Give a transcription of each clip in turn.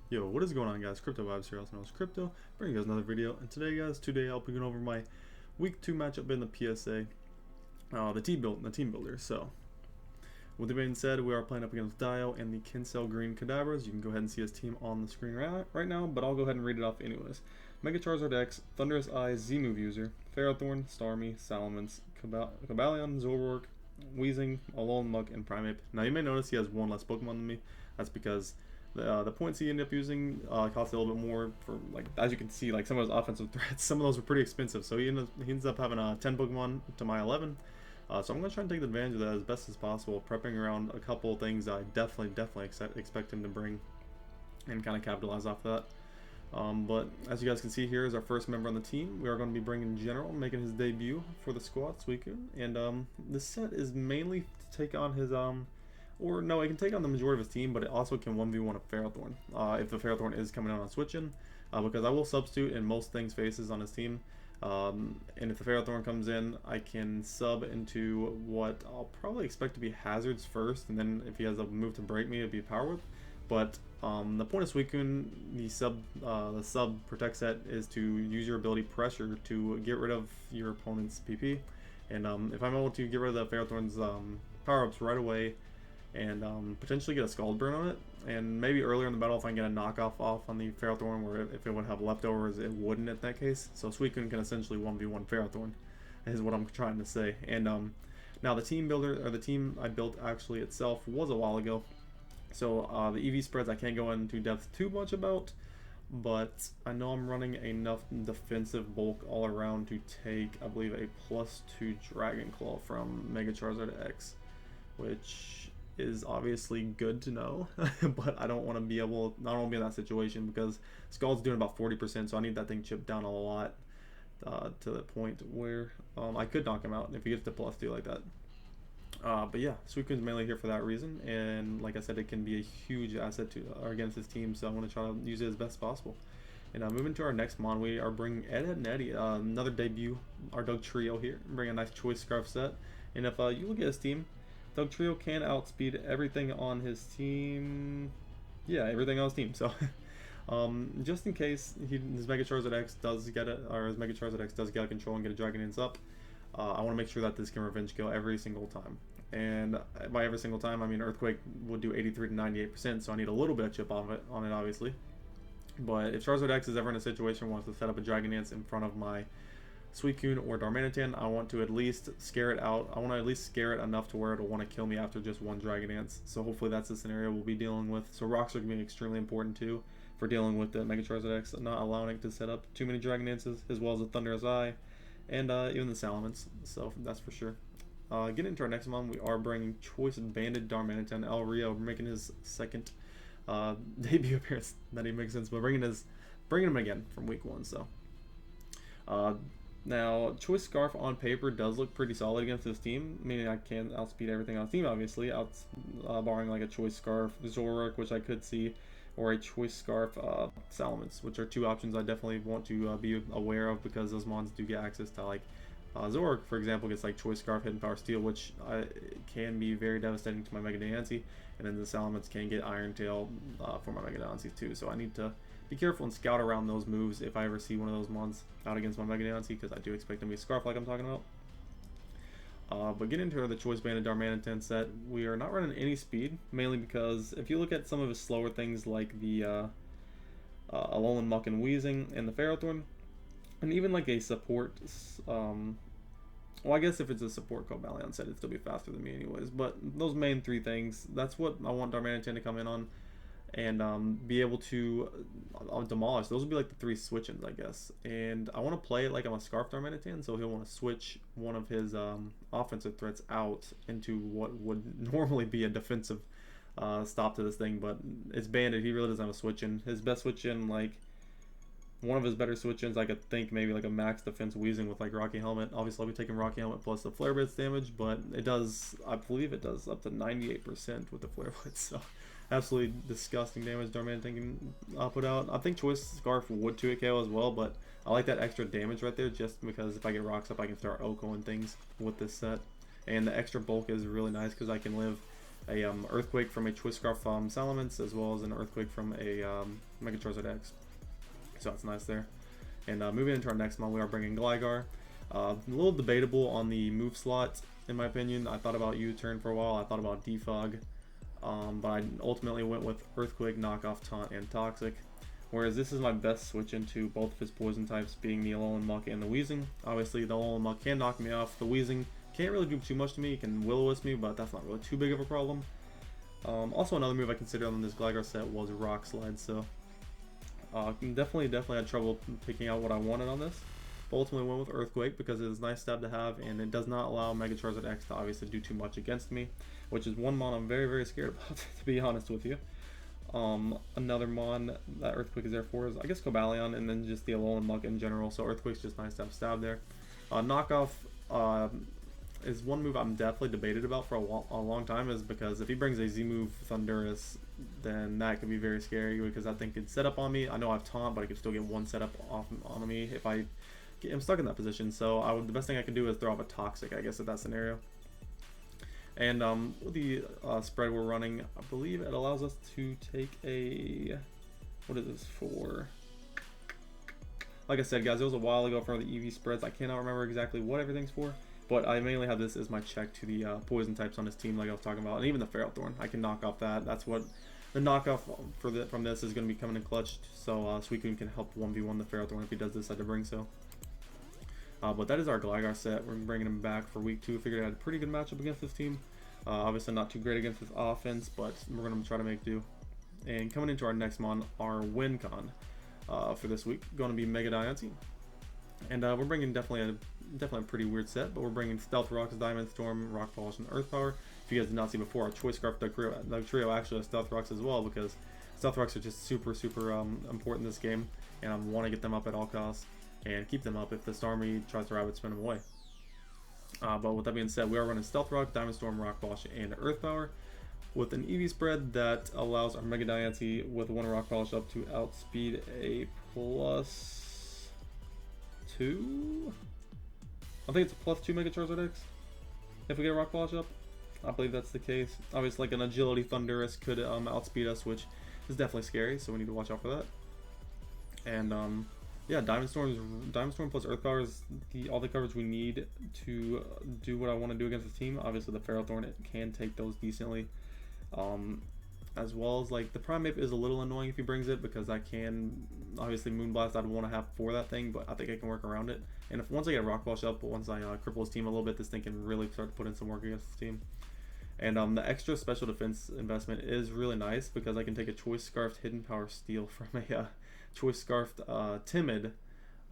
Yo, what is going on, guys? Crypto Vibes here, also known as Crypto. Bringing you guys another video. And today, guys, I'll be going over my week 2 matchup in the PSA, the team builder. So, with that being said, we are playing up against Dio and the Kensal Green Kadabras. You can go ahead and see his team on the screen right now, but I'll go ahead and read it off anyways. Mega Charizard X, Thunderous Eye, Z-Move User, Ferrothorn, Starmie, Salamence, Cobalion, Zoroark, Weezing, Alolan Muck, and Primeape. Now, you may notice he has one less Pokemon than me. That's because the points he ended up using cost a little bit more for, like, as you can see, like some of his offensive threats, some of those were pretty expensive. So he ends up having 10 Pokemon to my 11. So I'm going to try and take advantage of that as best as possible, prepping around a couple of things I definitely expect him to bring and kind of capitalize off that. But as you guys can see, here is our first member on the team. We are going to be bringing General, making his debut for the squad, Suicune. And this set is mainly to take on his or no, it can take on the majority of his team, but it also can 1v1 a Ferrothorn if the Ferrothorn is coming out on switching, because I will substitute in most things faces on his team. And if the Ferrothorn comes in, I can sub into what I'll probably expect to be Hazards first, and then if he has a move to break me, it'd be Power Whip. But the point of Suicune, the sub protect set, is to use your ability Pressure to get rid of your opponent's PP. And if I'm able to get rid of the Ferrothorn's power-ups right away, and potentially get a Scald Burn on it, and maybe earlier in the battle if I can get a knockoff off on the Ferrothorn, where if it would have leftovers, it wouldn't in that case. So Suicune can essentially 1v1 Ferrothorn, is what I'm trying to say. And now the team builder, or the team I built actually itself, was a while ago. So the EV spreads I can't go into depth too much about, but I know I'm running enough defensive bulk all around to take, I believe, a +2 Dragon Claw from Mega Charizard X, which is obviously good to know, but I don't want to be in that situation because Scald's doing about 40%, so I need that thing chipped down a lot to the point where I could knock him out if he gets to +2 like that. But yeah, Suicune's mainly here for that reason, and like I said, it can be a huge asset to against his team, so I want to try to use it as best possible. And moving to our next mon, we are bringing Ed and Eddie, another debut, our Doug Trio here, bring a nice Choice Scarf set. And if you look at his team, Doug Trio can outspeed everything on his team. Yeah, everything on his team. So, just in case his Mega Charizard X does get it, or his Mega Charizard X does get out of control and get a Dragon Dance up, I want to make sure that this can revenge kill every single time. And by every single time, I mean Earthquake would do 83 to 98%, so I need a little bit of chip on it, obviously. But if Charizard X is ever in a situation where wants to set up a Dragon Dance in front of my Suicune or Darmanitan, I want to at least scare it out. I want to at least scare it enough to where it'll want to kill me after just one Dragon Dance. So hopefully that's the scenario we'll be dealing with. So rocks are going to be extremely important too for dealing with the Mega Charizard X, not allowing it to set up too many Dragon Dances, as well as the Thunderous Eye, and even the Salamence. So that's for sure. Getting into our next one, we are bringing Choice Banded Darmanitan El Rio, making his second debut appearance. That even makes sense, but bringing him again from week 1. So. Now, Choice Scarf on paper does look pretty solid against this team, meaning I can outspeed everything on the team, obviously, barring like a Choice Scarf Zoroark, which I could see, or a Choice Scarf Salamence, which are two options I definitely want to be aware of, because those mons do get access to, like, Zoroark, for example, gets like Choice Scarf, Hidden Power Steel, which can be very devastating to my Mega Diancie, and then the Salamence can get Iron Tail for my Mega Diancie too, so I need to be careful and scout around those moves if I ever see one of those mons out against my Mega Diancie, because I do expect them to be Scarf like I'm talking about. But getting into the Choice Banded Darmanitan set, we are not running any speed, mainly because if you look at some of his slower things like the Alolan Muck and Weezing and the Ferrothorn, and even like a support, well, I guess if it's a support Cobalion set, it'd still be faster than me anyways, but those main 3 things, that's what I want Darmanitan to come in on, and be able to demolish. Those would be like the 3 switch-ins, I guess. And I want to play it like I'm a Scarf Darmanitan, so he'll want to switch one of his offensive threats out into what would normally be a defensive stop to this thing, but it's banded. He really doesn't have a switch-in. His best switch-in, like, one of his better switch-ins, I could think maybe like a max defense Weezing with like Rocky Helmet. Obviously, I'll be taking Rocky Helmet plus the Flare Blitz damage, but it does, I believe it does up to 98% with the Flare Blitz, so absolutely disgusting damage Darmanitan can put out. I think Choice Scarf would 2-hit KO as well, but I like that extra damage right there, just because if I get rocks up, I can start Oko and things with this set. And the extra bulk is really nice because I can live a Earthquake from a Choice Scarf Salamence, as well as an Earthquake from a Mega Charizard X. So that's nice there. And moving into our next mon, we are bringing Gligar. A little debatable on the move slot, in my opinion. I thought about U-Turn for a while. I thought about Defog. But I ultimately went with Earthquake, Knockoff, Taunt, and Toxic. Whereas this is my best switch into both of his poison types, being the Alolan Muck and the Weezing. Obviously, the Alolan Muck can knock me off. The Weezing can't really do too much to me. It can Will-O-Wisp me, but that's not really too big of a problem. Also, another move I considered on this Gligar set was Rock Slide, so definitely had trouble picking out what I wanted on this. But ultimately went with Earthquake because it is a nice stab to have, and it does not allow Mega Charizard X to obviously do too much against me, which is one mon I'm very scared about, to be honest with you. Another mon that Earthquake is there for is, I guess, Cobalion, and then just the Alolan Muck in general, so Earthquake's just nice to have stab there. Knockoff is one move I'm definitely debated about for a long time, is because if he brings a Z-move Thundurus, then that could be very scary, because that thing could set up on me. I know I have Taunt, but I could still get one setup off on me if I am stuck in that position, so the best thing I can do is throw off a Toxic, I guess, in that scenario. And with the spread we're running, I believe it allows us to take a, what is this for? Like I said, guys, it was a while ago for the EV spreads. I cannot remember exactly what everything's for, but I mainly have this as my check to the poison types on his team, like I was talking about, and even the Ferrothorn. I can knock off that. That's what the knockoff from this is going to be coming in clutch. So Suicune can help 1v1 the Ferrothorn if he does decide to bring so. But that is our Gligar set. We're bringing him back for week 2. Figured I had a pretty good matchup against this team. Obviously not too great against this offense, but we're going to try to make do. And coming into our next mon, our WinCon for this week, going to be Mega Diancie. And we're bringing definitely a pretty weird set, but we're bringing Stealth Rocks, Diamond Storm, Rock Polish, and Earth Power. If you guys did not see before, our Choice Scarf trio actually has Stealth Rocks as well, because Stealth Rocks are just super important in this game, and I want to get them up at all costs and keep them up if the Starmie tries to rabbit spin them away. But with that being said, we are running Stealth Rock, Diamond Storm, Rock Polish, and Earth Power with an EV spread that allows our Mega Diancie with one Rock Polish up to outspeed a +2. I think it's a +2 Mega Charizard X if we get a Rock Polish up. I believe that's the case. Obviously, like an Agility Thundurus could outspeed us, which is definitely scary, so we need to watch out for that. And yeah, Diamond Storm plus Earth Power is all the coverage we need to do what I want to do against the team. Obviously, the Ferrothorn, it can take those decently. As well as, like, the Primeape is a little annoying if he brings it, because I can, obviously, Moonblast I'd want to have for that thing, but I think I can work around it. And once I get Rock Polish up, once I cripple his team a little bit, this thing can really start to put in some work against his team. And the extra special defense investment is really nice, because I can take a Choice Scarfed Hidden Power Steel from a Choice Scarfed Timid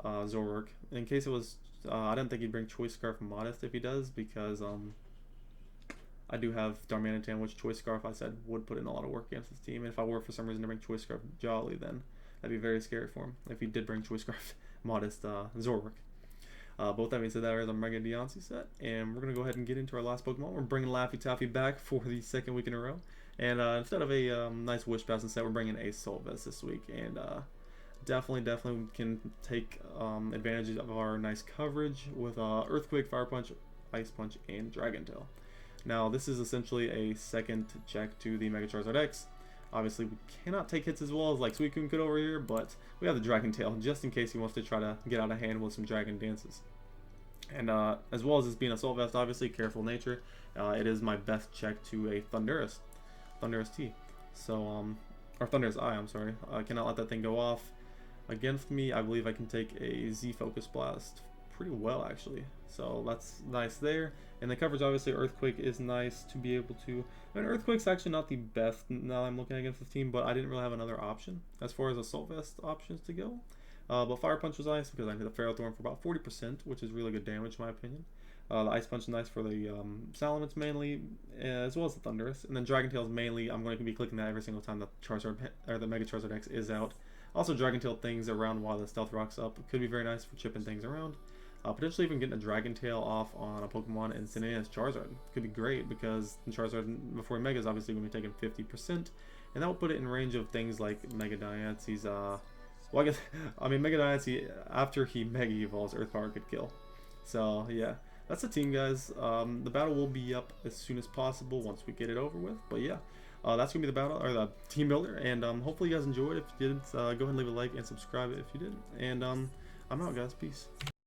Zoroark. In case it was, I didn't think he'd bring Choice Scarf Modest if he does, because I do have Darmanitan, which Choice Scarf I said would put in a lot of work against his team. And if I were for some reason to bring Choice Scarf Jolly, then that'd be very scary for him if he did bring Choice Scarf Modest Zoroark. Both that being said, that is our Mega Diancie set, and we're going to go ahead and get into our last Pokemon. We're bringing Laffy Taffy back for the second week in a row, and instead of a nice Wish Passing set, we're bringing a Solvest this week, and definitely can take advantage of our nice coverage with Earthquake, Fire Punch, Ice Punch, and Dragon Tail. Now, this is essentially a second check to the Mega Charizard X. Obviously, we cannot take hits as well as like Suicune could over here, but we have the Dragon Tail just in case he wants to try to get out of hand with some Dragon Dances. And as well as this being a Assault Vest, obviously, Careful Nature, it is my best check to a Thundurus T. So, or Thundurus I, I'm sorry. I cannot let that thing go off against me. I believe I can take a Z Focus Blast pretty well, actually. So that's nice there. And the coverage, obviously, Earthquake is nice to be able to... I mean, Earthquake's actually not the best now I'm looking against this team, but I didn't really have another option as far as Assault Vest options to go. But Fire Punch was nice because I hit the Ferrothorn for about 40%, which is really good damage in my opinion. The Ice Punch is nice for the Salamence mainly, as well as the Thundurus. And then Dragon Tail is mainly, I'm going to be clicking that every single time the Charizard or the Mega Charizard X is out. Also, Dragon Tail things around while the Stealth Rock's up could be very nice for chipping things around. Potentially even getting a Dragon Tail off on a Pokemon and sending it as Charizard could be great, because the Charizard before Mega is obviously going to be taking 50%, and that will put it in range of things like Mega Diancie's. Well, I guess Mega Diancie after he Mega Evolves, Earth Power could kill. So yeah, that's the team, guys. The battle will be up as soon as possible once we get it over with. But yeah, that's gonna be the battle or the team builder, and hopefully you guys enjoyed. If you did, go ahead and leave a like and subscribe if you did. And I'm out, guys. Peace.